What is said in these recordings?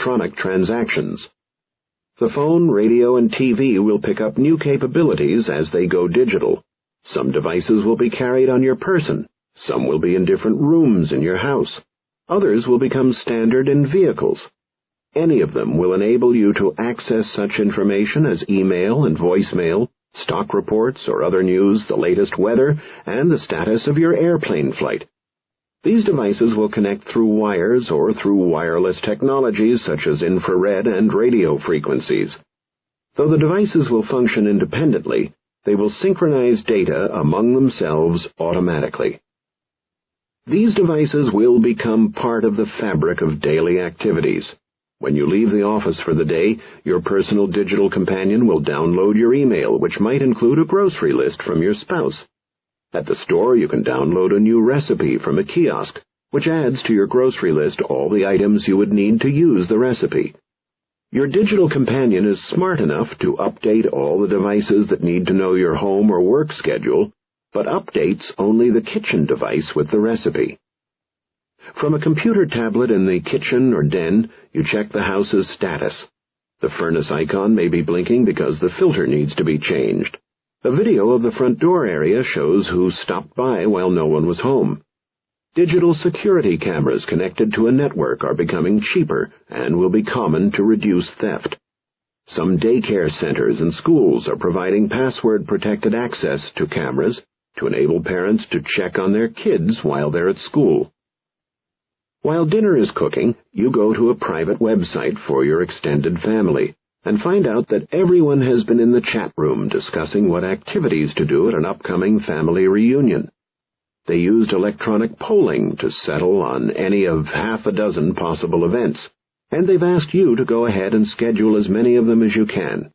electronic transactions. The phone, radio, and TV will pick up new capabilities as they go digital. Some devices will be carried on your person. Some will be in different rooms in your house. Others will become standard in vehicles. Any of them will enable you to access such information as email and voicemail, stock reports or other news, the latest weather, and the status of your airplane flight. These devices will connect through wires or through wireless technologies such as infrared and radio frequencies. Though the devices will function independently, they will synchronize data among themselves automatically. These devices will become part of the fabric of daily activities. When you leave the office for the day, your personal digital companion will download your email, which might include a grocery list from your spouse. At the store, you can download a new recipe from a kiosk, which adds to your grocery list all the items you would need to use the recipe. Your digital companion is smart enough to update all the devices that need to know your home or work schedule, but updates only the kitchen device with the recipe. From a computer tablet in the kitchen or den, you check the house's status. The furnace icon may be blinking because the filter needs to be changed. A video of the front door area shows who stopped by while no one was home. Digital security cameras connected to a network are becoming cheaper and will be common to reduce theft. Some daycare centers and schools are providing password-protected access to cameras to enable parents to check on their kids while they're at school. While dinner is cooking, you go to a private website for your extended family and find out that everyone has been in the chat room discussing what activities to do at an upcoming family reunion. They used electronic polling to settle on any of half a dozen possible events, and they've asked you to go ahead and schedule as many of them as you can.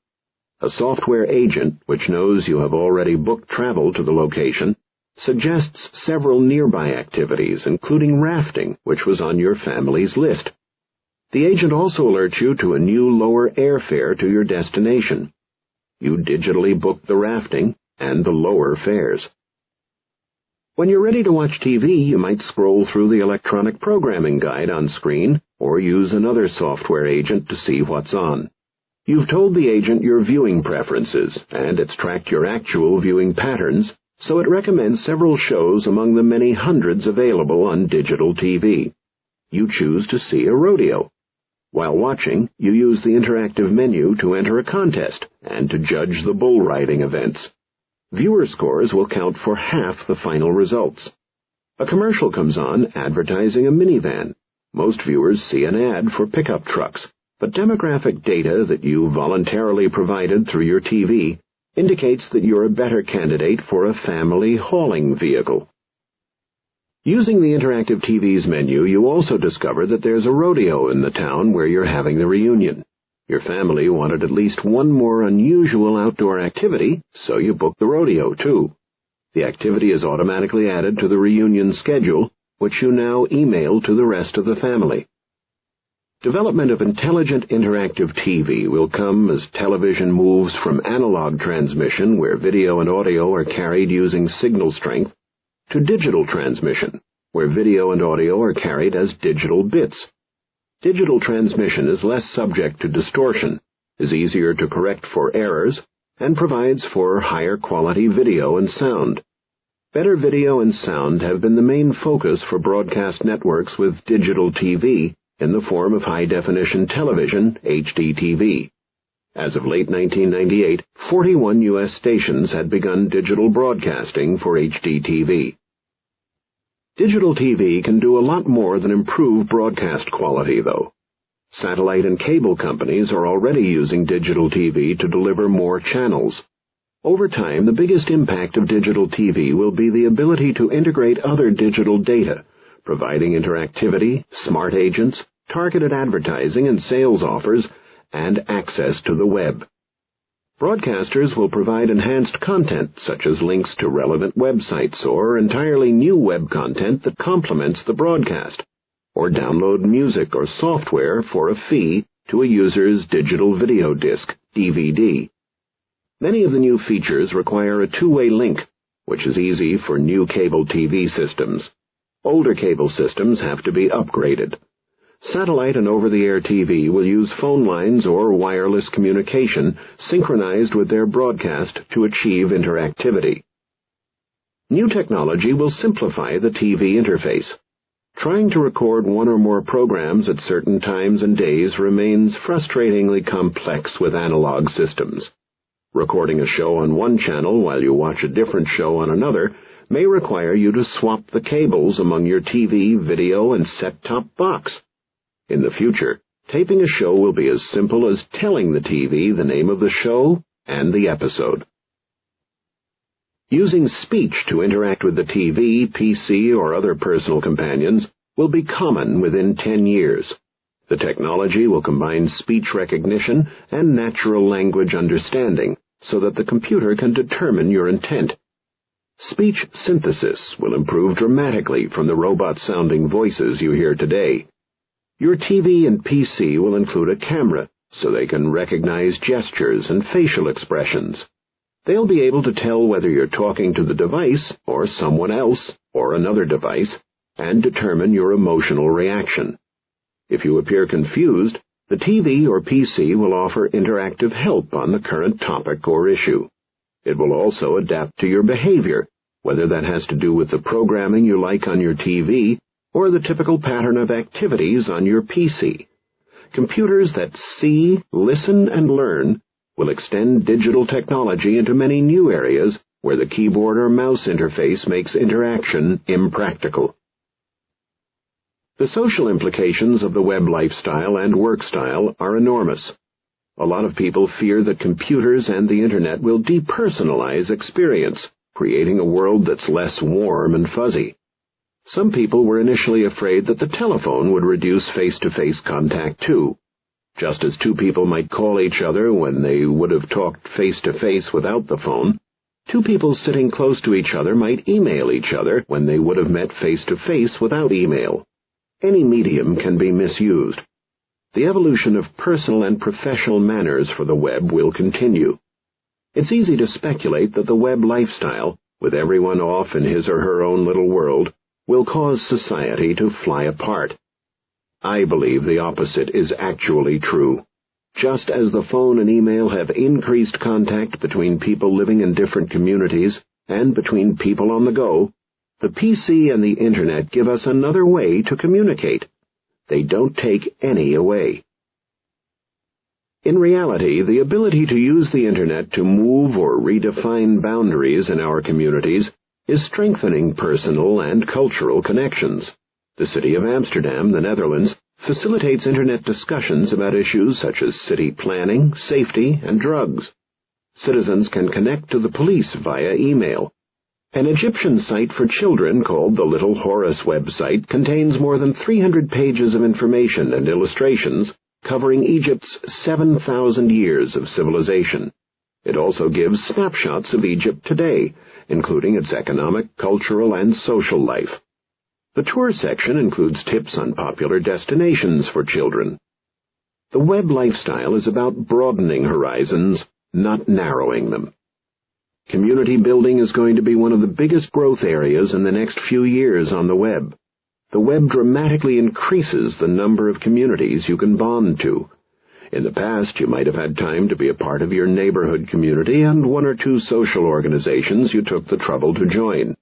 A software agent, which knows you have already booked travel to the location, suggests several nearby activities, including rafting, which was on your family's list. The agent also alerts you to a new lower airfare to your destination. You digitally book the rafting and the lower fares. When you're ready to watch TV, you might scroll through the electronic programming guide on screen or use another software agent to see what's on. You've told the agent your viewing preferences, and it's tracked your actual viewing patterns, so it recommends several shows among the many hundreds available on digital TV. You choose to see a rodeo. While watching, you use the interactive menu to enter a contest and to judge the bull riding events. Viewer scores will count for half the final results. A commercial comes on advertising a minivan. Most viewers see an ad for pickup trucks, but demographic data that you voluntarily provided through your TV indicates that you're a better candidate for a family hauling vehicle. Using the interactive TV's menu, you also discover that there's a rodeo in the town where you're having the reunion. Your family wanted at least one more unusual outdoor activity, so you booked the rodeo, too. The activity is automatically added to the reunion schedule, which you now email to the rest of the family. Development of intelligent interactive TV will come as television moves from analog transmission, where video and audio are carried using signal strength, to digital transmission, where video and audio are carried as digital bits. Digital transmission is less subject to distortion, is easier to correct for errors, and provides for higher quality video and sound. Better video and sound have been the main focus for broadcast networks with digital TV in the form of high-definition television, HDTV. As of late 1998, 41 U.S. stations had begun digital broadcasting for HDTV. Digital TV can do a lot more than improve broadcast quality, though. Satellite and cable companies are already using digital TV to deliver more channels. Over time, the biggest impact of digital TV will be the ability to integrate other digital data, providing interactivity, smart agents, targeted advertising and sales offers, and access to the web. Broadcasters will provide enhanced content, such as links to relevant websites or entirely new web content that complements the broadcast, or download music or software for a fee to a user's digital video disc, DVD. Many of the new features require a two-way link, which is easy for new cable TV systems. Older cable systems have to be upgraded. satellite and over-the-air TV will use phone lines or wireless communication synchronized with their broadcast to achieve interactivity. New technology will simplify the TV interface. Trying to record one or more programs at certain times and days remains frustratingly complex with analog systems. Recording a show on one channel while you watch a different show on another may require you to swap the cables among your TV, video, and set-top box. In the future, taping a show will be as simple as telling the TV the name of the show and the episode. Using speech to interact with the TV, PC, or other personal companions will be common within 10 years. The technology will combine speech recognition and natural language understanding so that the computer can determine your intent. Speech synthesis will improve dramatically from the robot-sounding voices you hear today. Your TV and PC will include a camera so they can recognize gestures and facial expressions. They'll be able to tell whether you're talking to the device or someone else or another device and determine your emotional reaction. If you appear confused, the TV or PC will offer interactive help on the current topic or issue. It will also adapt to your behavior, whether that has to do with the programming you like on your TV or the typical pattern of activities on your PC. Computers that see, listen, and learn will extend digital technology into many new areas where the keyboard or mouse interface makes interaction impractical. The social implications of the web lifestyle and work style are enormous. A lot of people fear that computers and the Internet will depersonalize experience, creating a world that's less warm and fuzzy. Some people were initially afraid that the telephone would reduce face-to-face contact too. Just as two people might call each other when they would have talked face-to-face without the phone, two people sitting close to each other might email each other when they would have met face-to-face without email. Any medium can be misused. The evolution of personal and professional manners for the web will continue. It's easy to speculate that the web lifestyle, with everyone off in his or her own little world, will cause society to fly apart. I believe the opposite is actually true. Just as the phone and email have increased contact between people living in different communities and between people on the go, the PC and the Internet give us another way to communicate. They don't take any away. In reality, the ability to use the Internet to move or redefine boundaries in our communities is strengthening personal and cultural connections. The city of Amsterdam, the Netherlands, facilitates Internet discussions about issues such as city planning, safety, and drugs. Citizens can connect to the police via email. An Egyptian site for children called the Little Horus website contains more than 300 pages of information and illustrations covering Egypt's 7,000 years of civilization. It also gives snapshots of Egypt today, including its economic, cultural, and social life. The tour section includes tips on popular destinations for children. The web lifestyle is about broadening horizons, not narrowing them. Community building is going to be one of the biggest growth areas in the next few years on the web. The web dramatically increases the number of communities you can bond to. In the past, you might have had time to be a part of your neighborhood community and one or two social organizations you took the trouble to join.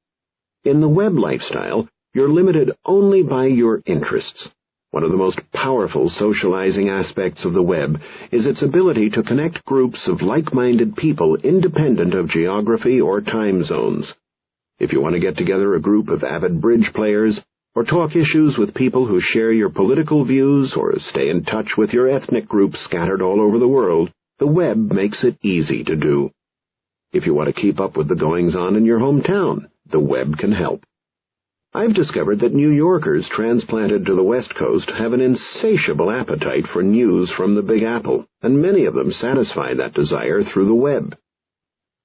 In the web lifestyle, you're limited only by your interests. One of the most powerful socializing aspects of the web is its ability to connect groups of like-minded people independent of geography or time zones. If you want to get together a group of avid bridge players, or talk issues with people who share your political views, or stay in touch with your ethnic groups scattered all over the world, the web makes it easy to do. If you want to keep up with the goings-on in your hometown, the web can help. I've discovered that New Yorkers transplanted to the West Coast have an insatiable appetite for news from the Big Apple, and many of them satisfy that desire through the web.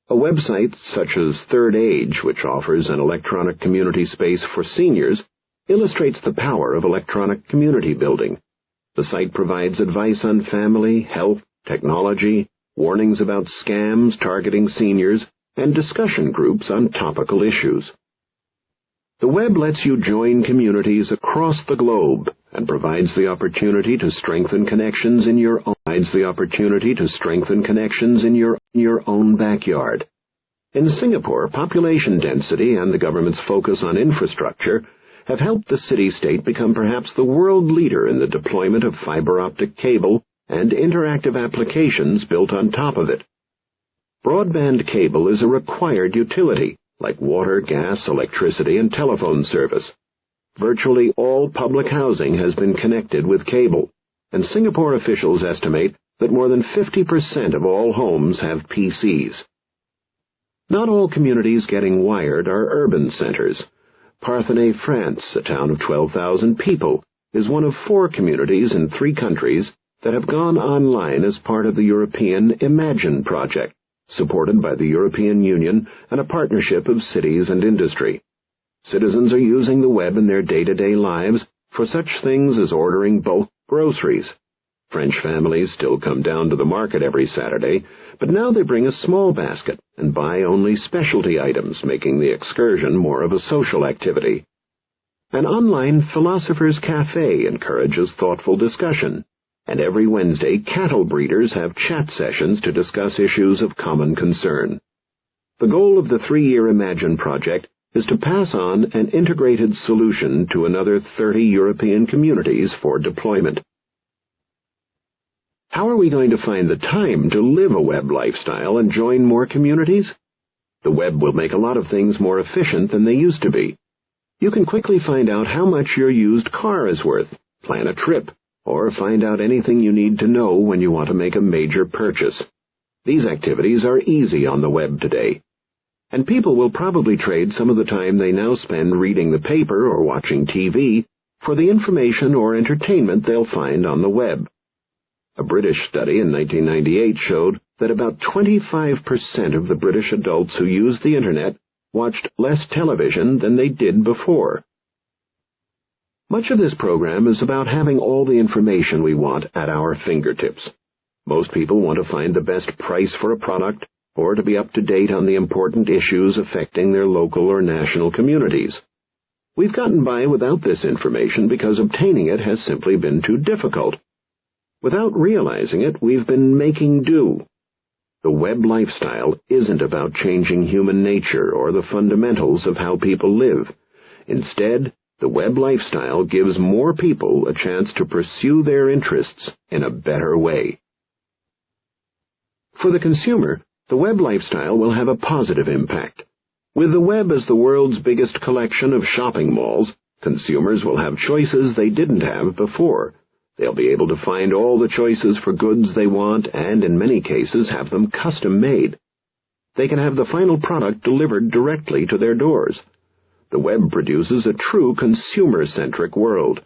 A website such as Third Age, which offers an electronic community space for seniors, illustrates the power of electronic community building. The site provides advice on family, health, technology, warnings about scams targeting seniors, and discussion groups on topical issues. The web lets you join communities across the globe and provides the opportunity to strengthen connections in your own backyard. In Singapore, population density and the government's focus on infrastructure have helped the city-state become perhaps the world leader in the deployment of fiber-optic cable and interactive applications built on top of it. Broadband cable is a required utility, like water, gas, electricity, and telephone service. Virtually all public housing has been connected with cable, and Singapore officials estimate that more than 50% of all homes have PCs. Not all communities getting wired are urban centers. Parthenay, France, a town of 12,000 people, is one of 4 communities in 3 countries that have gone online as part of the European Imagine project, supported by the European Union and a partnership of cities and industry. Citizens are using the web in their day-to-day lives for such things as ordering bulk groceries. French families still come down to the market every Saturday, but now they bring a small basket and buy only specialty items, making the excursion more of a social activity. An online philosopher's cafe encourages thoughtful discussion, and every Wednesday cattle breeders have chat sessions to discuss issues of common concern. The goal of the 3-year Imagine project is to pass on an integrated solution to another 30 European communities for deployment. How are we going to find the time to live a web lifestyle and join more communities? The web will make a lot of things more efficient than they used to be. You can quickly find out how much your used car is worth, plan a trip, or find out anything you need to know when you want to make a major purchase. These activities are easy on the web today, and people will probably trade some of the time they now spend reading the paper or watching TV for the information or entertainment they'll find on the web. A British study in 1998 showed that about 25% of the British adults who used the Internet watched less television than they did before. Much of this program is about having all the information we want at our fingertips. Most people want to find the best price for a product or to be up to date on the important issues affecting their local or national communities. We've gotten by without this information because obtaining it has simply been too difficult. Without realizing it, we've been making do. The web lifestyle isn't about changing human nature or the fundamentals of how people live. Instead, the web lifestyle gives more people a chance to pursue their interests in a better way. For the consumer, the web lifestyle will have a positive impact. With the web as the world's biggest collection of shopping malls, consumers will have choices they didn't have before. They'll be able to find all the choices for goods they want and, in many cases, have them custom-made. They can have the final product delivered directly to their doors. The web produces a true consumer-centric world.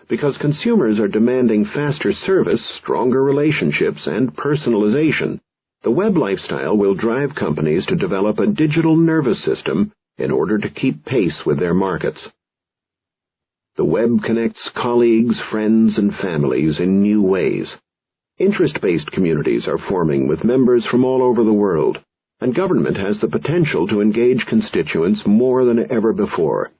Because consumers are demanding faster service, stronger relationships, and personalization, the web lifestyle will drive companies to develop a digital nervous system in order to keep pace with their markets. The web connects colleagues, friends, and families in new ways. Interest-based communities are forming with members from all over the world, and government has the potential to engage constituents more than ever before.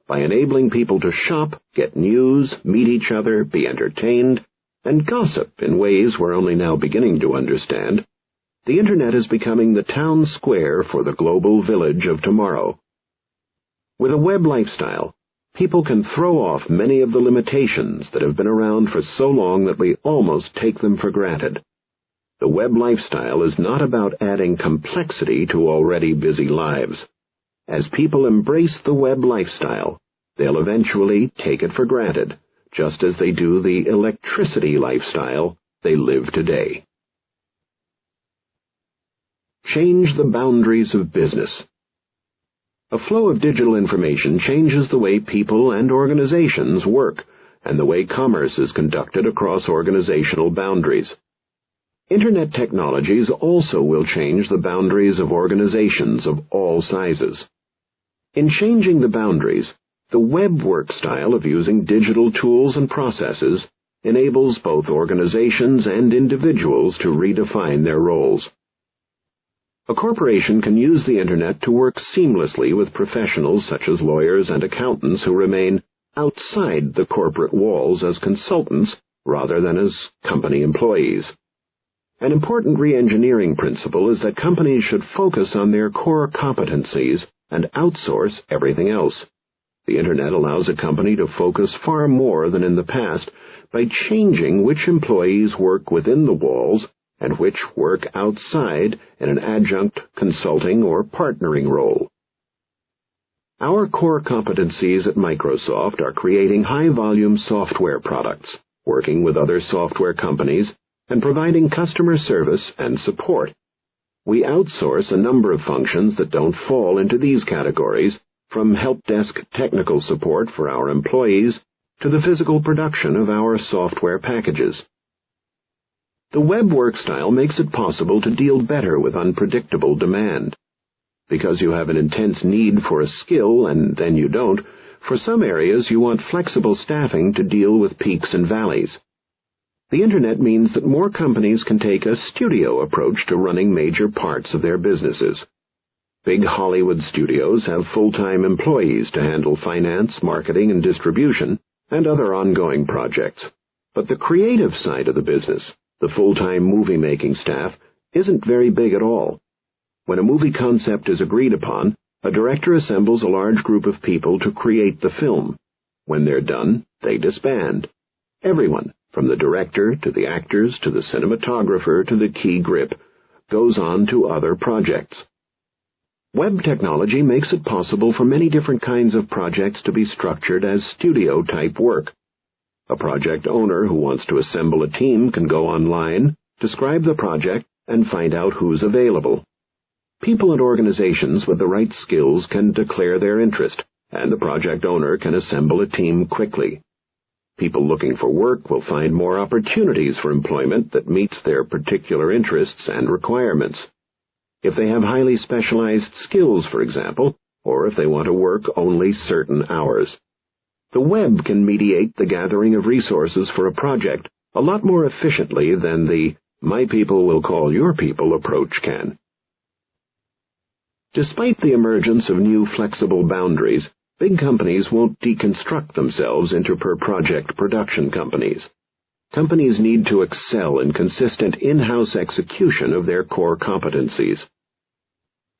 By enabling people to shop, get news, meet each other, be entertained, and gossip in ways we're only now beginning to understand, the Internet is becoming the town square for the global village of tomorrow. With a web lifestyle, people can throw off many of the limitations that have been around for so long that we almost take them for granted. The web lifestyle is not about adding complexity to already busy lives. As people embrace the web lifestyle, they'll eventually take it for granted, just as they do the electricity lifestyle they live today. Change the boundaries of business. A flow of digital information changes the way people and organizations work, and the way commerce is conducted across organizational boundaries. Internet technologies also will change the boundaries of organizations of all sizes. In changing the boundaries, the web work style of using digital tools and processes enables both organizations and individuals to redefine their roles. A corporation can use the Internet to work seamlessly with professionals such as lawyers and accountants who remain outside the corporate walls as consultants rather than as company employees. An important re-engineering principle is that companies should focus on their core competencies and outsource everything else. The Internet allows a company to focus far more than in the past by changing which employees work within the walls and which work outside in an adjunct, consulting, or partnering role. Our core competencies at Microsoft are creating high-volume software products, working with other software companies, and providing customer service and support. We outsource a number of functions that don't fall into these categories, from help desk technical support for our employees to the physical production of our software packages. The web work style makes it possible to deal better with unpredictable demand. Because you have an intense need for a skill and then you don't, for some areas you want flexible staffing to deal with peaks and valleys. The Internet means that more companies can take a studio approach to running major parts of their businesses. Big Hollywood studios have full-time employees to handle finance, marketing, and distribution, and other ongoing projects. But the creative side of the business, the full-time movie-making staff, isn't very big at all. When a movie concept is agreed upon, a director assembles a large group of people to create the film. When they're done, they disband. Everyone, from the director to the actors to the cinematographer to the key grip, goes on to other projects. Web technology makes it possible for many different kinds of projects to be structured as studio-type work. A project owner who wants to assemble a team can go online, describe the project, and find out who's available. People and organizations with the right skills can declare their interest, and the project owner can assemble a team quickly. People looking for work will find more opportunities for employment that meets their particular interests and requirements. If they have highly specialized skills, for example, or if they want to work only certain hours. The web can mediate the gathering of resources for a project a lot more efficiently than the "my people will call your people" approach can. Despite the emergence of new flexible boundaries, big companies won't deconstruct themselves into per-project production companies. Companies need to excel in consistent in-house execution of their core competencies.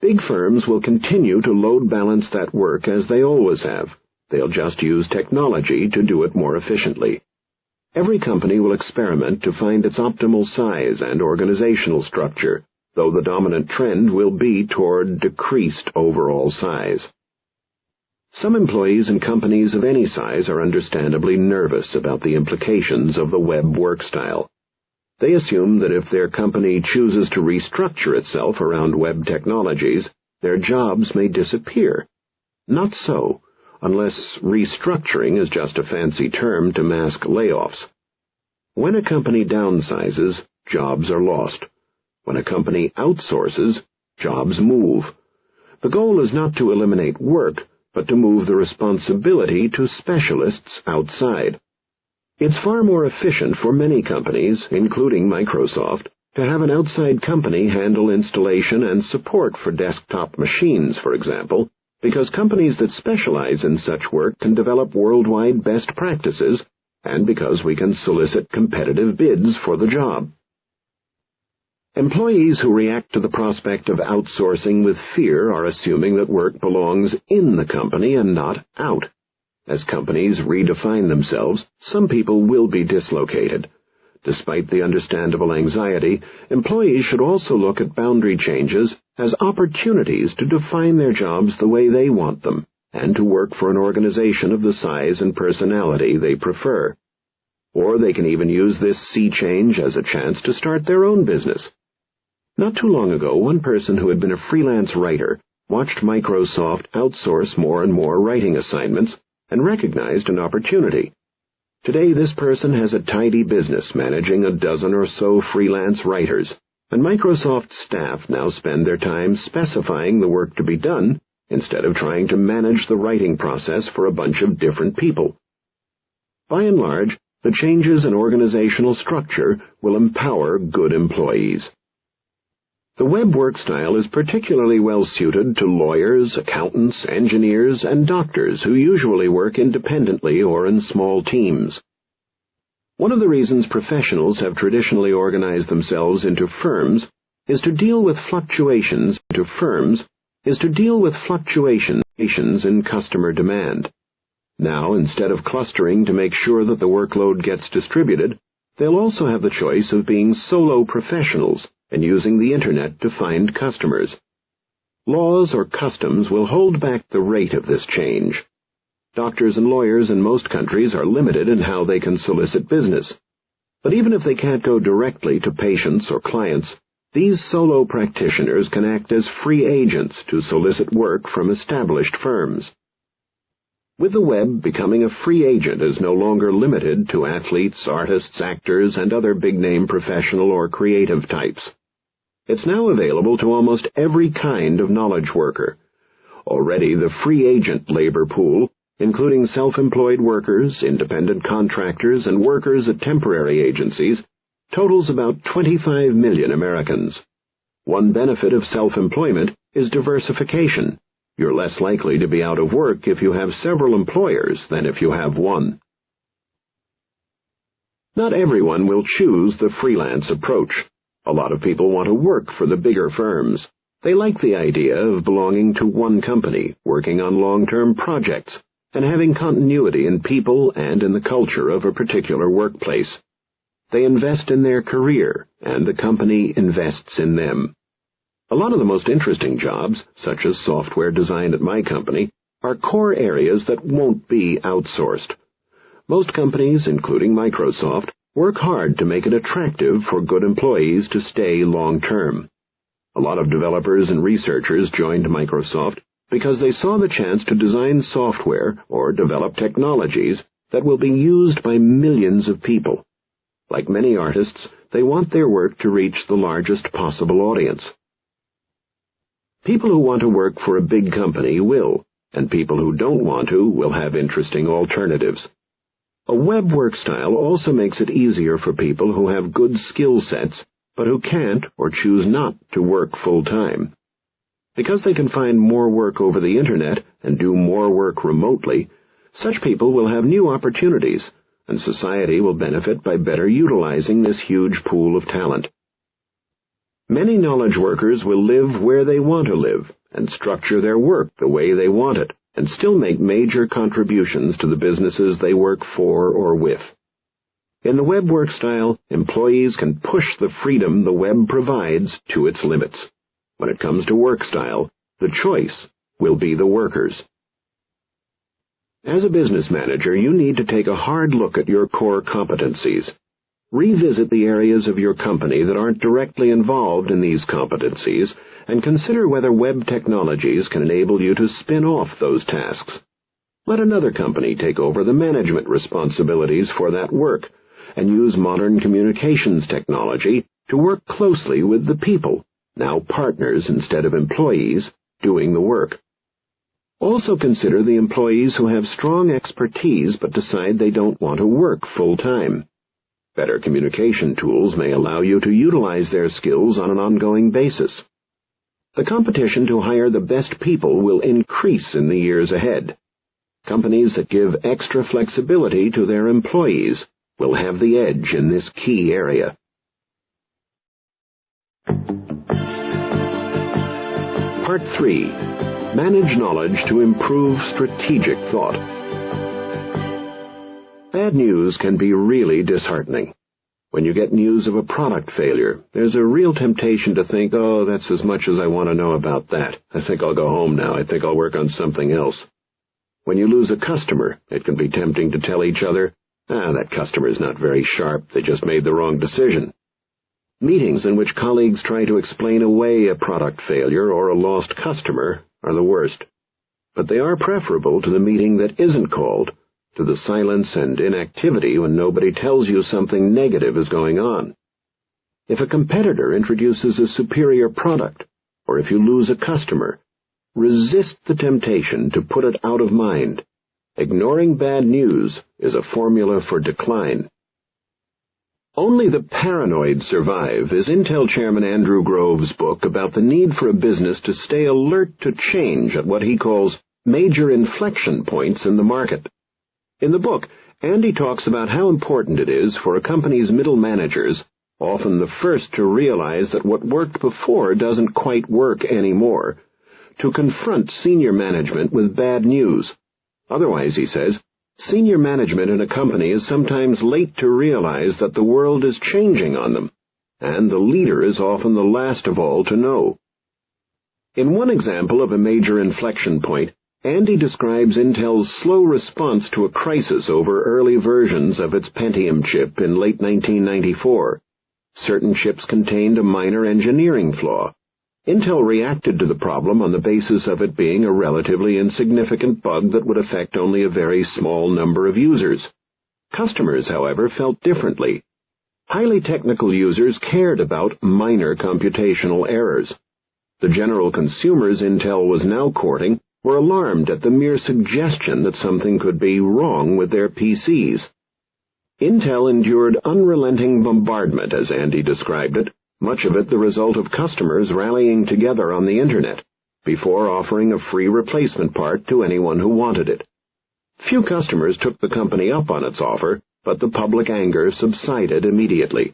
Big firms will continue to load balance that work as they always have. They'll just use technology to do it more efficiently. Every company will experiment to find its optimal size and organizational structure, though the dominant trend will be toward decreased overall size. Some employees in companies of any size are understandably nervous about the implications of the web work style. They assume that if their company chooses to restructure itself around web technologies, their jobs may disappear. Not so, unless restructuring is just a fancy term to mask layoffs. When a company downsizes, jobs are lost. When a company outsources, jobs move. The goal is not to eliminate work, but to move the responsibility to specialists outside. It's far more efficient for many companies, including Microsoft, to have an outside company handle installation and support for desktop machines, for example, because companies that specialize in such work can develop worldwide best practices, and because we can solicit competitive bids for the job. Employees who react to the prospect of outsourcing with fear are assuming that work belongs in the company and not out. As companies redefine themselves, some people will be dislocated. Despite the understandable anxiety, employees should also look at boundary changes as opportunities to define their jobs the way they want them, and to work for an organization of the size and personality they prefer. Or they can even use this sea change as a chance to start their own business. Not too long ago, one person who had been a freelance writer watched Microsoft outsource more and more writing assignments and recognized an opportunity. Today, this person has a tidy business managing a dozen or so freelance writers, and Microsoft staff now spend their time specifying the work to be done instead of trying to manage the writing process for a bunch of different people. By and large, the changes in organizational structure will empower good employees. The web work style is particularly well suited to lawyers, accountants, engineers, and doctors who usually work independently or in small teams. One of the reasons professionals have traditionally organized themselves into firms is to deal with fluctuations in customer demand. Now, instead of clustering to make sure that the workload gets distributed, they'll also have the choice of being solo professionals and using the Internet to find customers. Laws or customs will hold back the rate of this change. Doctors and lawyers in most countries are limited in how they can solicit business. But even if they can't go directly to patients or clients, these solo practitioners can act as free agents to solicit work from established firms. With the web, becoming a free agent is no longer limited to athletes, artists, actors, and other big-name professional or creative types. It's now available to almost every kind of knowledge worker. Already the free agent labor pool, including self-employed workers, independent contractors, and workers at temporary agencies, totals about 25 million Americans. One benefit of self-employment is diversification. You're less likely to be out of work if you have several employers than if you have one. Not everyone will choose the freelance approach. A lot of people want to work for the bigger firms. They like the idea of belonging to one company, working on long-term projects, and having continuity in people and in the culture of a particular workplace. They invest in their career, and the company invests in them. A lot of the most interesting jobs, such as software design at my company, are core areas that won't be outsourced. Most companies, including Microsoft, work hard to make it attractive for good employees to stay long-term. A lot of developers and researchers joined Microsoft because they saw the chance to design software or develop technologies that will be used by millions of people. Like many artists, they want their work to reach the largest possible audience. People who want to work for a big company will, and people who don't want to will have interesting alternatives. A web work style also makes it easier for people who have good skill sets, but who can't or choose not to work full-time. Because they can find more work over the Internet and do more work remotely, such people will have new opportunities, and society will benefit by better utilizing this huge pool of talent. Many knowledge workers will live where they want to live and structure their work the way they want it, and still make major contributions to the businesses they work for or with. In the web work style, employees can push the freedom the web provides to its limits. When it comes to work style, the choice will be the workers. As a business manager, you need to take a hard look at your core competencies. Revisit the areas of your company that aren't directly involved in these competencies and consider whether web technologies can enable you to spin off those tasks. Let another company take over the management responsibilities for that work and use modern communications technology to work closely with the people, now partners instead of employees, doing the work. Also consider the employees who have strong expertise but decide they don't want to work full-time. Better communication tools may allow you to utilize their skills on an ongoing basis. The competition to hire the best people will increase in the years ahead. Companies that give extra flexibility to their employees will have the edge in this key area. Part 3. Manage knowledge to improve strategic thought. Bad news can be really disheartening. When you get news of a product failure, there's a real temptation to think, oh, that's as much as I want to know about that. I think I'll go home now. I think I'll work on something else. When you lose a customer, it can be tempting to tell each other, that customer's not very sharp. They just made the wrong decision. Meetings in which colleagues try to explain away a product failure or a lost customer are the worst. But they are preferable to the meeting that isn't called, to the silence and inactivity when nobody tells you something negative is going on. If a competitor introduces a superior product, or if you lose a customer, resist the temptation to put it out of mind. Ignoring bad news is a formula for decline. Only the Paranoid Survive is Intel Chairman Andrew Grove's book about the need for a business to stay alert to change at what he calls major inflection points in the market. In the book, Andy talks about how important it is for a company's middle managers, often the first to realize that what worked before doesn't quite work anymore, to confront senior management with bad news. Otherwise, he says, senior management in a company is sometimes late to realize that the world is changing on them, and the leader is often the last of all to know. In one example of a major inflection point, Andy describes Intel's slow response to a crisis over early versions of its Pentium chip in late 1994. Certain chips contained a minor engineering flaw. Intel reacted to the problem on the basis of it being a relatively insignificant bug that would affect only a very small number of users. Customers, however, felt differently. Highly technical users cared about minor computational errors. The general consumers Intel was now courting were alarmed at the mere suggestion that something could be wrong with their PCs. Intel endured unrelenting bombardment, as Andy described it, much of it the result of customers rallying together on the Internet, before offering a free replacement part to anyone who wanted it. Few customers took the company up on its offer, but the public anger subsided immediately.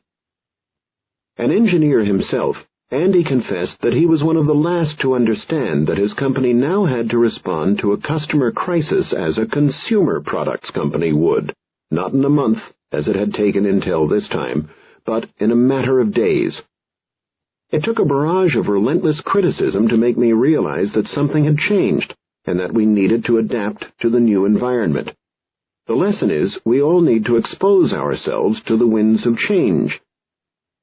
An engineer himself, Andy confessed that he was one of the last to understand that his company now had to respond to a customer crisis as a consumer products company would, not in a month, as it had taken Intel this time, but in a matter of days. It took a barrage of relentless criticism to make me realize that something had changed, and that we needed to adapt to the new environment. The lesson is, we all need to expose ourselves to the winds of change.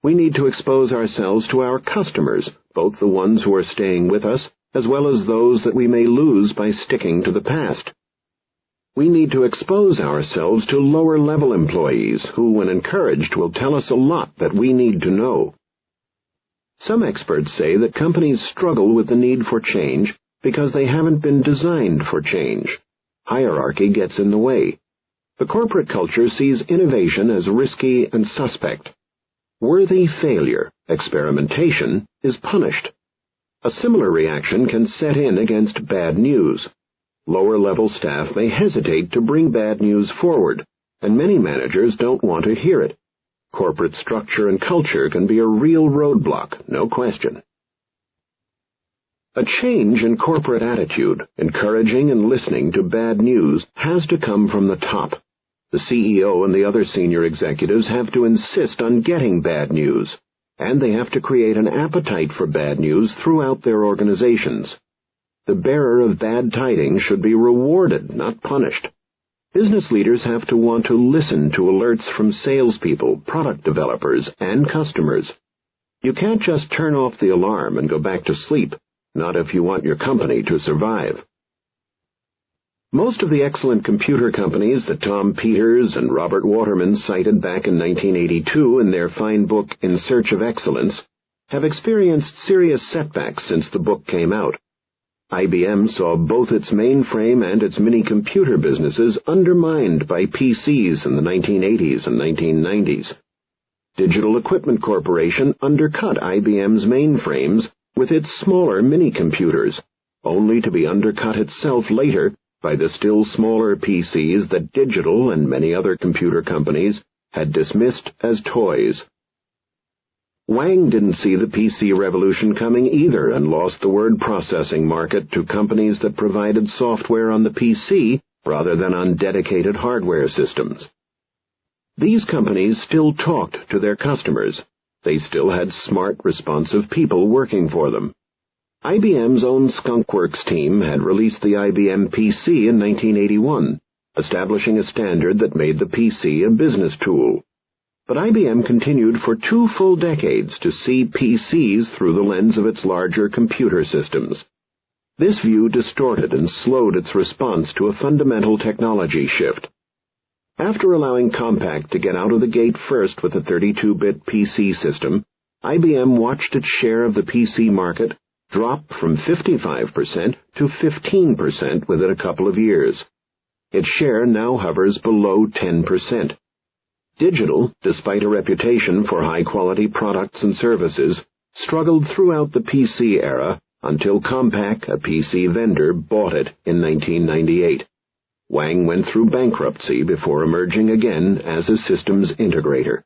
We need to expose ourselves to our customers, both the ones who are staying with us, as well as those that we may lose by sticking to the past. We need to expose ourselves to lower-level employees who, when encouraged, will tell us a lot that we need to know. Some experts say that companies struggle with the need for change because they haven't been designed for change. Hierarchy gets in the way. The corporate culture sees innovation as risky and suspect. Worthy failure, experimentation, is punished. A similar reaction can set in against bad news. Lower-level staff may hesitate to bring bad news forward, and many managers don't want to hear it. Corporate structure and culture can be a real roadblock, no question. A change in corporate attitude, encouraging and listening to bad news, has to come from the top. The CEO and the other senior executives have to insist on getting bad news, and they have to create an appetite for bad news throughout their organizations. The bearer of bad tidings should be rewarded, not punished. Business leaders have to want to listen to alerts from salespeople, product developers, and customers. You can't just turn off the alarm and go back to sleep, not if you want your company to survive. Most of the excellent computer companies that Tom Peters and Robert Waterman cited back in 1982 in their fine book In Search of Excellence have experienced serious setbacks since the book came out. IBM saw both its mainframe and its mini-computer businesses undermined by PCs in the 1980s and 1990s. Digital Equipment Corporation undercut IBM's mainframes with its smaller mini-computers, only to be undercut itself later by the still smaller PCs that Digital and many other computer companies had dismissed as toys. Wang didn't see the PC revolution coming either and lost the word processing market to companies that provided software on the PC rather than on dedicated hardware systems. These companies still talked to their customers. They still had smart, responsive people working for them. IBM's own Skunkworks team had released the IBM PC in 1981, establishing a standard that made the PC a business tool. But IBM continued for 2 full decades to see PCs through the lens of its larger computer systems. This view distorted and slowed its response to a fundamental technology shift. After allowing Compaq to get out of the gate first with a 32-bit PC system, IBM watched its share of the PC market drop from 55% to 15% within a couple of years. Its share now hovers below 10%. Digital, despite a reputation for high-quality products and services, struggled throughout the PC era until Compaq, a PC vendor, bought it in 1998. Wang went through bankruptcy before emerging again as a systems integrator.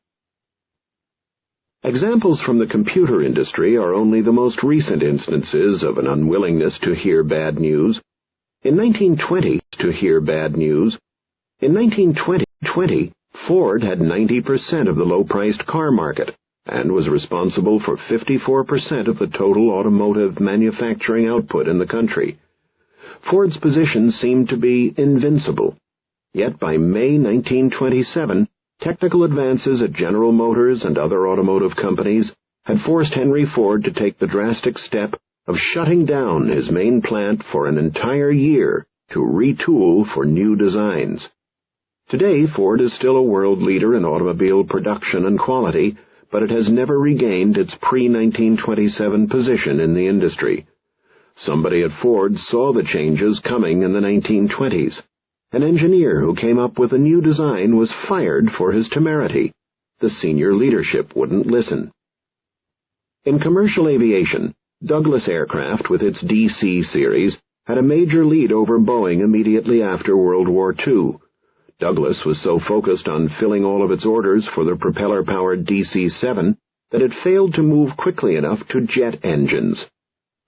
Examples from the computer industry are only the most recent instances of an unwillingness to hear bad news. In 1920, Ford had 90% of the low-priced car market and was responsible for 54% of the total automotive manufacturing output in the country. Ford's position seemed to be invincible. Yet by May 1927, technical advances at General Motors and other automotive companies had forced Henry Ford to take the drastic step of shutting down his main plant for an entire year to retool for new designs. Today, Ford is still a world leader in automobile production and quality, but it has never regained its pre-1927 position in the industry. Somebody at Ford saw the changes coming in the 1920s. An engineer who came up with a new design was fired for his temerity. The senior leadership wouldn't listen. In commercial aviation, Douglas Aircraft, with its DC series, had a major lead over Boeing immediately after World War II. Douglas was so focused on filling all of its orders for the propeller-powered DC-7 that it failed to move quickly enough to jet engines.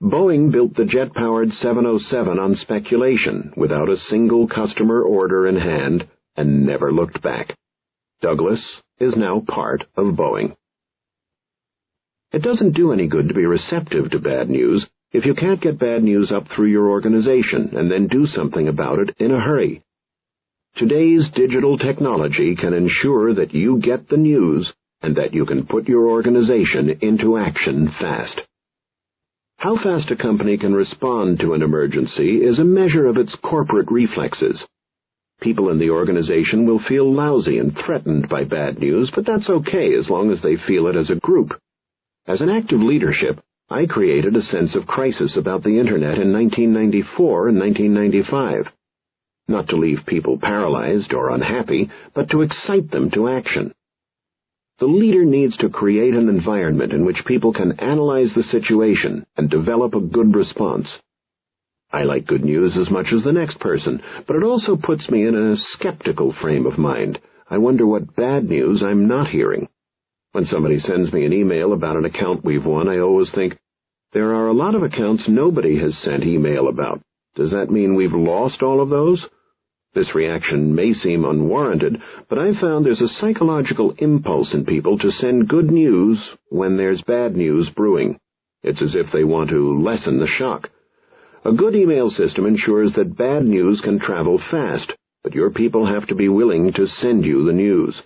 Boeing built the jet-powered 707 on speculation, without a single customer order in hand, and never looked back. Douglas is now part of Boeing. It doesn't do any good to be receptive to bad news if you can't get bad news up through your organization and then do something about it in a hurry. Today's digital technology can ensure that you get the news and that you can put your organization into action fast. How fast a company can respond to an emergency is a measure of its corporate reflexes. People in the organization will feel lousy and threatened by bad news, but that's okay as long as they feel it as a group. As an act of leadership, I created a sense of crisis about the Internet in 1994 and 1995. Not to leave people paralyzed or unhappy, but to excite them to action. The leader needs to create an environment in which people can analyze the situation and develop a good response. I like good news as much as the next person, but it also puts me in a skeptical frame of mind. I wonder what bad news I'm not hearing. When somebody sends me an email about an account we've won, I always think, there are a lot of accounts nobody has sent email about. Does that mean we've lost all of those? This reaction may seem unwarranted, but I've found there's a psychological impulse in people to send good news when there's bad news brewing. It's as if they want to lessen the shock. A good email system ensures that bad news can travel fast, but your people have to be willing to send you the news.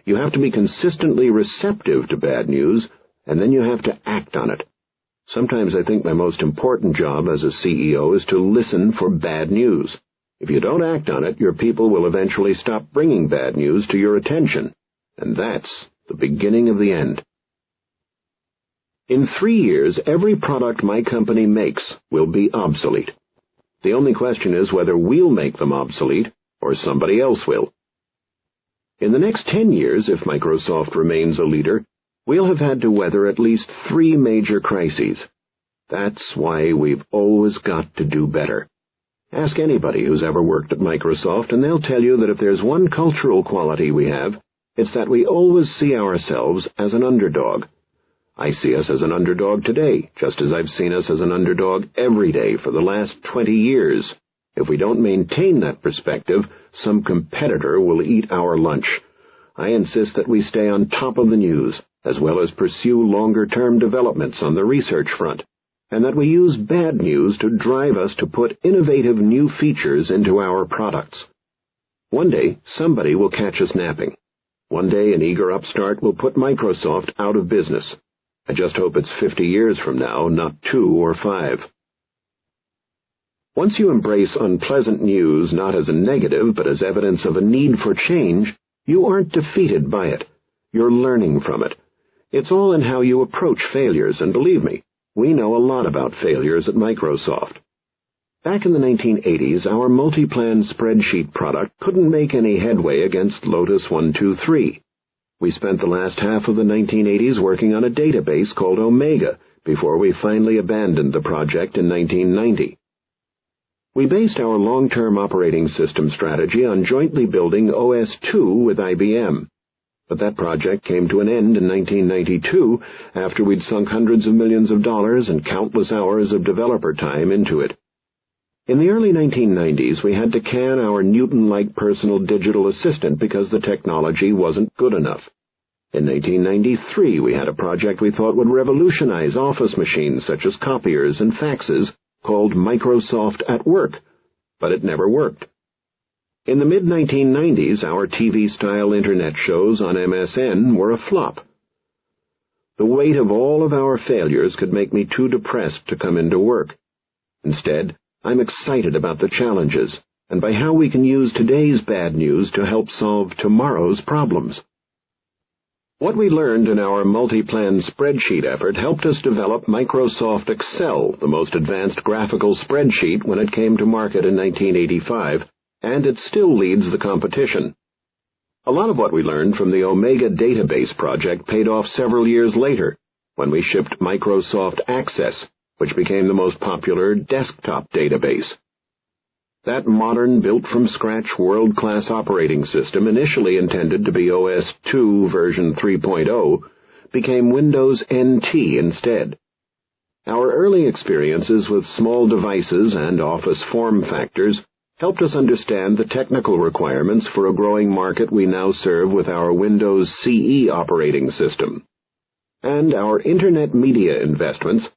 You have to be consistently receptive to bad news, and then you have to act on it. Sometimes I think my most important job as a CEO is to listen for bad news. If you don't act on it, your people will eventually stop bringing bad news to your attention, and that's the beginning of the end. In 3 years, every product my company makes will be obsolete. The only question is whether we'll make them obsolete or somebody else will. In the next 10 years, if Microsoft remains a leader, we'll have had to weather at least 3 major crises. That's why we've always got to do better. Ask anybody who's ever worked at Microsoft, and they'll tell you that if there's one cultural quality we have, it's that we always see ourselves as an underdog. I see us as an underdog today, just as I've seen us as an underdog every day for the last 20 years. If we don't maintain that perspective, some competitor will eat our lunch. I insist that we stay on top of the news, as well as pursue longer-term developments on the research front, and that we use bad news to drive us to put innovative new features into our products. One day, somebody will catch us napping. One day, an eager upstart will put Microsoft out of business. I just hope it's 50 years from now, not 2 or 5. Once you embrace unpleasant news not as a negative but as evidence of a need for change, you aren't defeated by it. You're learning from it. It's all in how you approach failures, and believe me, we know a lot about failures at Microsoft. Back in the 1980s, our multi-plan spreadsheet product couldn't make any headway against Lotus 1-2-3. We spent the last half of the 1980s working on a database called Omega before we finally abandoned the project in 1990. We based our long-term operating system strategy on jointly building OS/2 with IBM. But that project came to an end in 1992 after we'd sunk hundreds of millions of dollars and countless hours of developer time into it. In the early 1990s, we had to can our Newton-like personal digital assistant because the technology wasn't good enough. In 1993, we had a project we thought would revolutionize office machines such as copiers and faxes called Microsoft at Work, but it never worked. In the mid-1990s, our TV-style Internet shows on MSN were a flop. The weight of all of our failures could make me too depressed to come into work. Instead, I'm excited about the challenges and by how we can use today's bad news to help solve tomorrow's problems. What we learned in our multi-plan spreadsheet effort helped us develop Microsoft Excel, the most advanced graphical spreadsheet when it came to market in 1985, and it still leads the competition. A lot of what we learned from the Omega database project paid off several years later, when we shipped Microsoft Access, which became the most popular desktop database. That modern, built-from-scratch, world-class operating system, initially intended to be OS/2 version 3.0, became Windows NT instead. Our early experiences with small devices and Office form factors helped us understand the technical requirements for a growing market we now serve with our Windows CE operating system. And our Internet media investments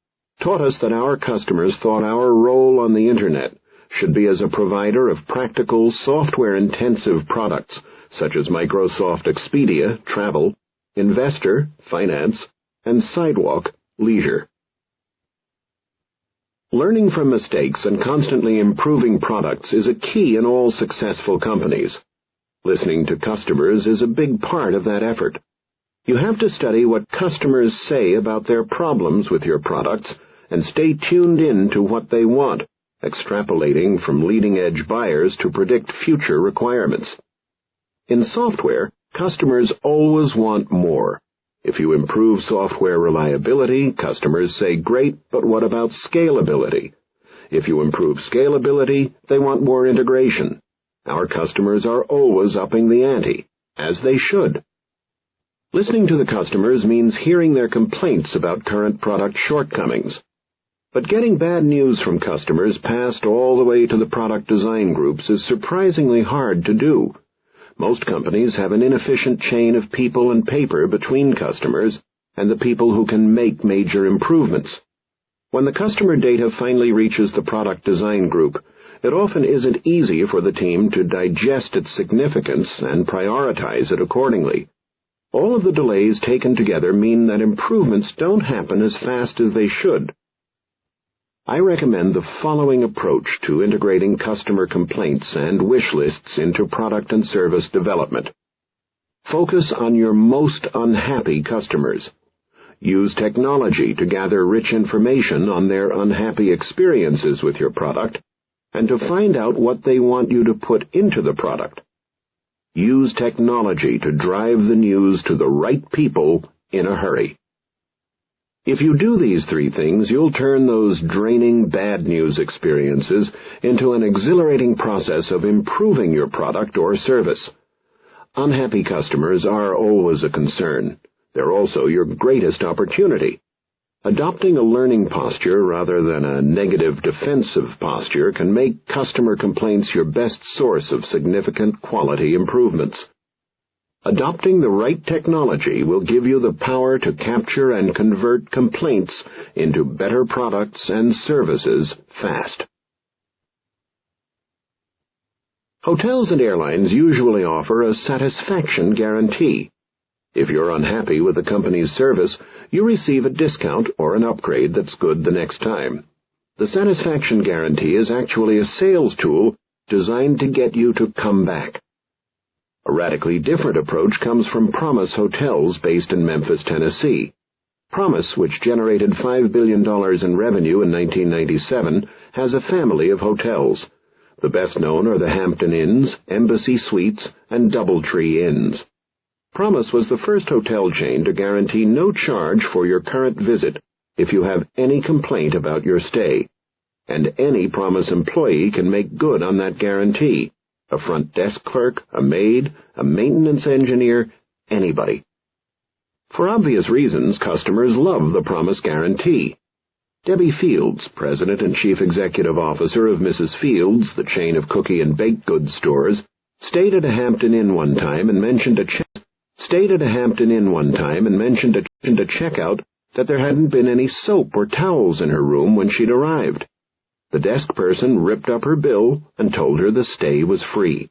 taught us that our customers thought our role on the Internet should be as a provider of practical, software-intensive products, such as Microsoft Expedia, Travel, Investor, Finance, and Sidewalk, Leisure. Learning from mistakes and constantly improving products is a key in all successful companies. Listening to customers is a big part of that effort. You have to study what customers say about their problems with your products and stay tuned in to what they want, extrapolating from leading-edge buyers to predict future requirements. In software, customers always want more. If you improve software reliability, customers say, "Great, but what about scalability?" If you improve scalability, they want more integration. Our customers are always upping the ante, as they should. Listening to the customers means hearing their complaints about current product shortcomings. But getting bad news from customers passed all the way to the product design groups is surprisingly hard to do. Most companies have an inefficient chain of people and paper between customers and the people who can make major improvements. When the customer data finally reaches the product design group, it often isn't easy for the team to digest its significance and prioritize it accordingly. All of the delays taken together mean that improvements don't happen as fast as they should. I recommend the following approach to integrating customer complaints and wish lists into product and service development. Focus on your most unhappy customers. Use technology to gather rich information on their unhappy experiences with your product and to find out what they want you to put into the product. Use technology to drive the news to the right people in a hurry. If you do these three things, you'll turn those draining bad news experiences into an exhilarating process of improving your product or service. Unhappy customers are always a concern. They're also your greatest opportunity. Adopting a learning posture rather than a negative defensive posture can make customer complaints your best source of significant quality improvements. Adopting the right technology will give you the power to capture and convert complaints into better products and services fast. Hotels and airlines usually offer a satisfaction guarantee. If you're unhappy with the company's service, you receive a discount or an upgrade that's good the next time. The satisfaction guarantee is actually a sales tool designed to get you to come back. A radically different approach comes from Promise Hotels based in Memphis, Tennessee. Promise, which generated $5 billion in revenue in 1997, has a family of hotels. The best known are the Hampton Inns, Embassy Suites, and Doubletree Inns. Promise was the first hotel chain to guarantee no charge for your current visit if you have any complaint about your stay. And any Promise employee can make good on that guarantee. A front desk clerk, a maid, a maintenance engineer, anybody. For obvious reasons, customers love the Promise guarantee. Debbie Fields, President and Chief Executive Officer of Mrs. Fields, the chain of cookie and baked goods stores, stayed at a Hampton Inn one time and mentioned at checkout that there hadn't been any soap or towels in her room when she'd arrived. The desk person ripped up her bill and told her the stay was free.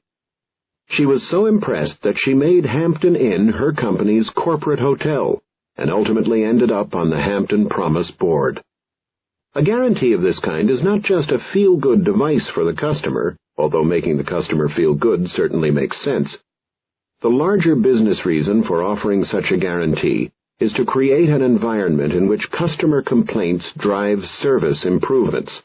She was so impressed that she made Hampton Inn her company's corporate hotel and ultimately ended up on the Hampton Promise board. A guarantee of this kind is not just a feel-good device for the customer, although making the customer feel good certainly makes sense. The larger business reason for offering such a guarantee is to create an environment in which customer complaints drive service improvements.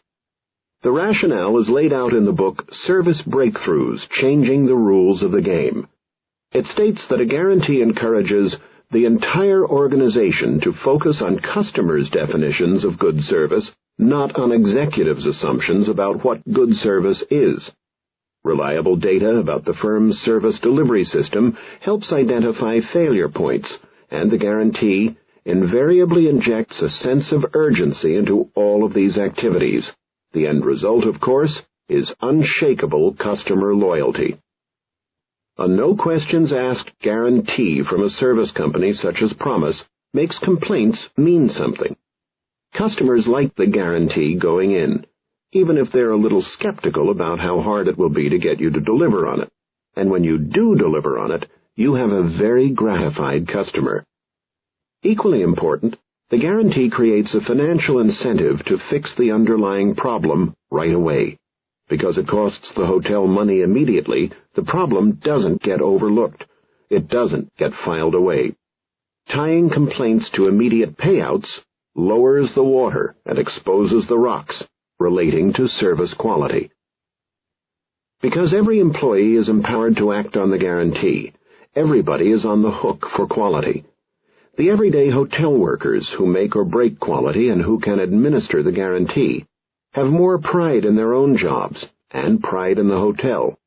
The rationale is laid out in the book Service Breakthroughs, Changing the Rules of the Game. It states that a guarantee encourages the entire organization to focus on customers' definitions of good service, not on executives' assumptions about what good service is. Reliable data about the firm's service delivery system helps identify failure points, and the guarantee invariably injects a sense of urgency into all of these activities. The end result, of course, is unshakable customer loyalty. A no-questions-asked guarantee from a service company such as Promise makes complaints mean something. Customers like the guarantee going in, even if they're a little skeptical about how hard it will be to get you to deliver on it. And when you do deliver on it, you have a very gratified customer. Equally important, the guarantee creates a financial incentive to fix the underlying problem right away. Because it costs the hotel money immediately, the problem doesn't get overlooked. It doesn't get filed away. Tying complaints to immediate payouts lowers the water and exposes the rocks relating to service quality. Because every employee is empowered to act on the guarantee, everybody is on the hook for quality. The everyday hotel workers who make or break quality and who can administer the guarantee have more pride in their own jobs and pride in the hotel.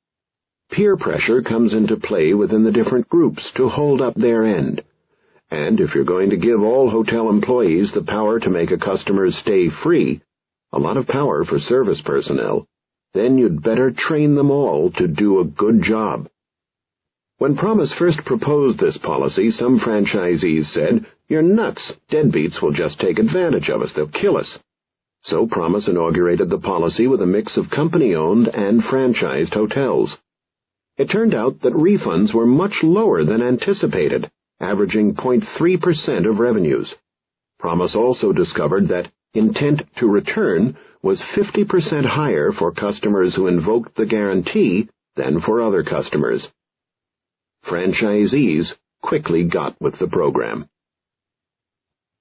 Peer pressure comes into play within the different groups to hold up their end. And if you're going to give all hotel employees the power to make a customer's stay free, a lot of power for service personnel, then you'd better train them all to do a good job. When Promise first proposed this policy, some franchisees said, "You're nuts. Deadbeats will just take advantage of us. They'll kill us." So Promise inaugurated the policy with a mix of company-owned and franchised hotels. It turned out that refunds were much lower than anticipated, averaging 0.3% of revenues. Promise also discovered that intent to return was 50% higher for customers who invoked the guarantee than for other customers. Franchisees quickly got with the program.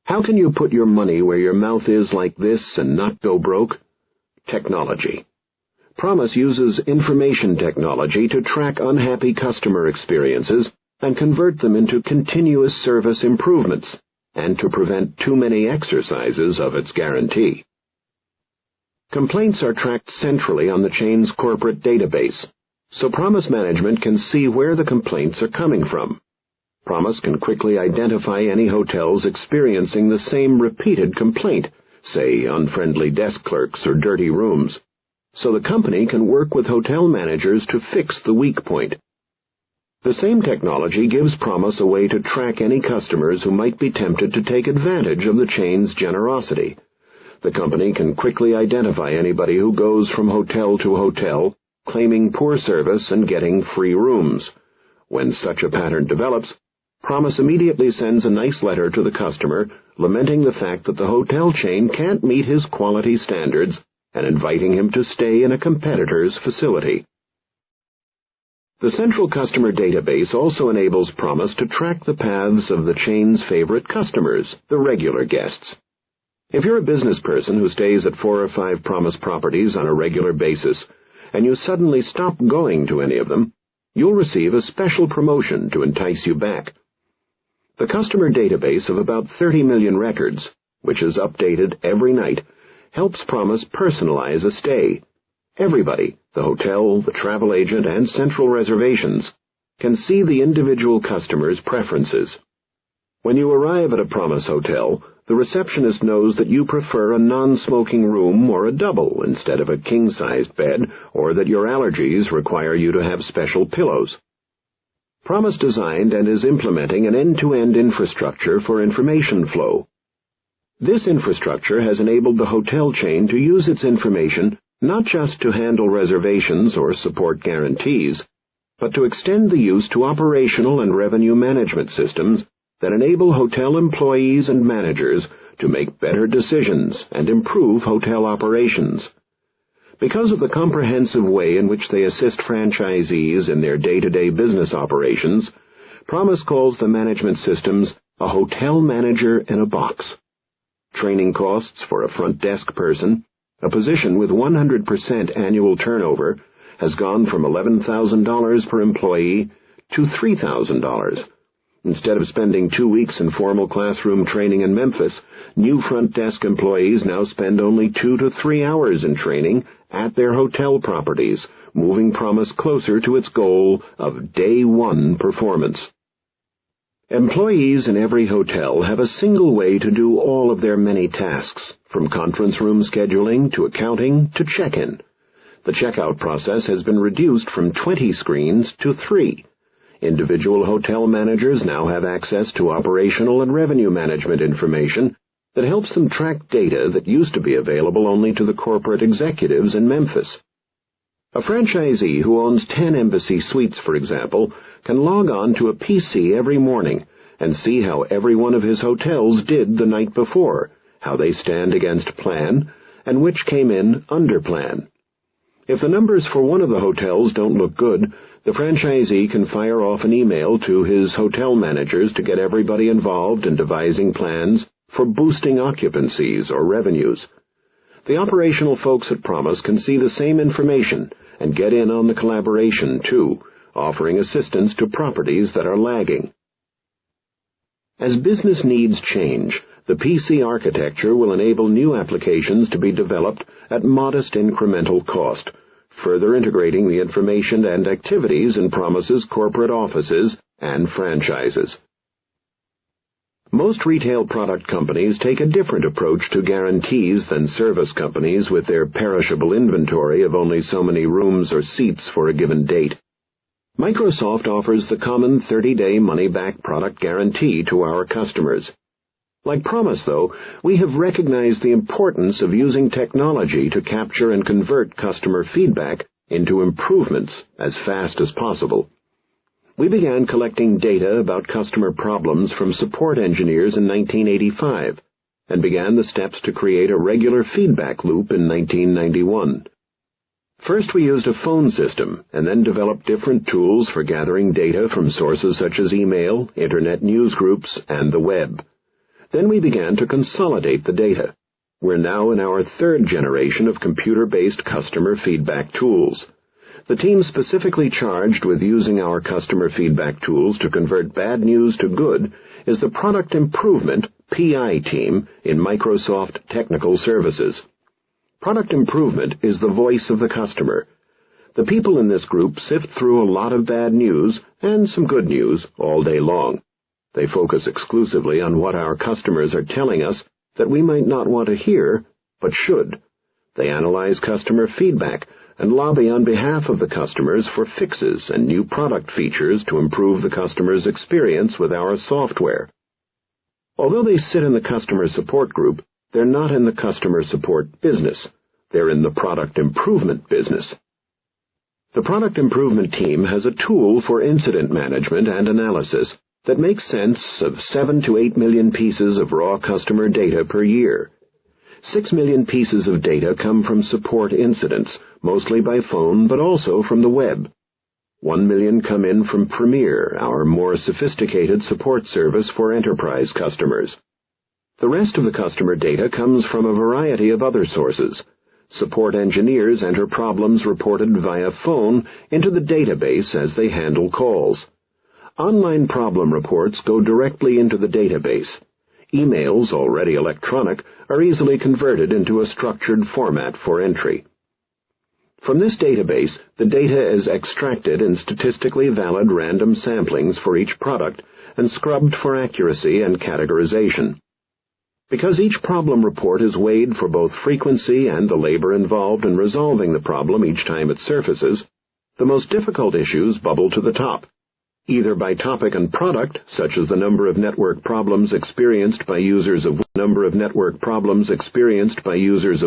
How can you put your money where your mouth is like this and not go broke? Technology. Promise uses information technology to track unhappy customer experiences and convert them into continuous service improvements, and to prevent too many exercises of its guarantee. Complaints are tracked centrally on the chain's corporate database, so Promise management can see where the complaints are coming from. Promise can quickly identify any hotels experiencing the same repeated complaint, say unfriendly desk clerks or dirty rooms, so the company can work with hotel managers to fix the weak point. The same technology gives Promise a way to track any customers who might be tempted to take advantage of the chain's generosity. The company can quickly identify anybody who goes from hotel to hotel, claiming poor service and getting free rooms. When such a pattern develops, Promise immediately sends a nice letter to the customer lamenting the fact that the hotel chain can't meet his quality standards and inviting him to stay in a competitor's facility. The central customer database also enables Promise to track the paths of the chain's favorite customers, the regular guests. If you're a business person who stays at 4 or 5 Promise properties on a regular basis, and you suddenly stop going to any of them, you'll receive a special promotion to entice you back. The customer database of about 30 million records, which is updated every night, helps Promise personalize a stay. Everybody, the hotel, the travel agent, and central reservations, can see the individual customer's preferences. When you arrive at a Promise hotel, the receptionist knows that you prefer a non-smoking room or a double instead of a king-sized bed, or that your allergies require you to have special pillows. Promise designed and is implementing an end-to-end infrastructure for information flow. This infrastructure has enabled the hotel chain to use its information not just to handle reservations or support guarantees, but to extend the use to operational and revenue management systems that enable hotel employees and managers to make better decisions and improve hotel operations. Because of the comprehensive way in which they assist franchisees in their day-to-day business operations, Promise calls the management systems a hotel manager in a box. Training costs for a front desk person, a position with 100% annual turnover, has gone from $11,000 per employee to $3,000. Instead of spending 2 weeks in formal classroom training in Memphis, new front desk employees now spend only 2 to 3 hours in training at their hotel properties, moving Promise closer to its goal of day one performance. Employees in every hotel have a single way to do all of their many tasks, from conference room scheduling to accounting to check-in. The checkout process has been reduced from 20 screens to 3. Individual hotel managers now have access to operational and revenue management information that helps them track data that used to be available only to the corporate executives in Memphis. A franchisee who owns 10 Embassy Suites, for example, can log on to a PC every morning and see how every one of his hotels did the night before, how they stand against plan, and which came in under plan. If the numbers for one of the hotels don't look good, the franchisee can fire off an email to his hotel managers to get everybody involved in devising plans for boosting occupancies or revenues. The operational folks at Promise can see the same information and get in on the collaboration, too, offering assistance to properties that are lagging. As business needs change, the PC architecture will enable new applications to be developed at modest incremental cost, further integrating the information and activities in Promise's corporate offices and franchises. Most retail product companies take a different approach to guarantees than service companies with their perishable inventory of only so many rooms or seats for a given date. Microsoft offers the common 30-day money-back product guarantee to our customers. Like Promise, though, we have recognized the importance of using technology to capture and convert customer feedback into improvements as fast as possible. We began collecting data about customer problems from support engineers in 1985 and began the steps to create a regular feedback loop in 1991. First, we used a phone system and then developed different tools for gathering data from sources such as email, internet news groups, and the web. Then we began to consolidate the data. We're now in our third generation of computer-based customer feedback tools. The team specifically charged with using our customer feedback tools to convert bad news to good is the Product Improvement PI team in Microsoft Technical Services. Product Improvement is the voice of the customer. The people in this group sift through a lot of bad news and some good news all day long. They focus exclusively on what our customers are telling us that we might not want to hear, but should. They analyze customer feedback and lobby on behalf of the customers for fixes and new product features to improve the customer's experience with our software. Although they sit in the customer support group, they're not in the customer support business. They're in the product improvement business. The product improvement team has a tool for incident management and analysis that makes sense of 7 to 8 million pieces of raw customer data per year. 6 million pieces of data come from support incidents, mostly by phone but also from the web. 1 million come in from Premier, our more sophisticated support service for enterprise customers. The rest of the customer data comes from a variety of other sources. Support engineers enter problems reported via phone into the database as they handle calls. Online problem reports go directly into the database. Emails, already electronic, are easily converted into a structured format for entry. From this database, the data is extracted in statistically valid random samplings for each product and scrubbed for accuracy and categorization. Because each problem report is weighed for both frequency and the labor involved in resolving the problem each time it surfaces, the most difficult issues bubble to the top, either by topic and product, such as the number of network problems experienced by users of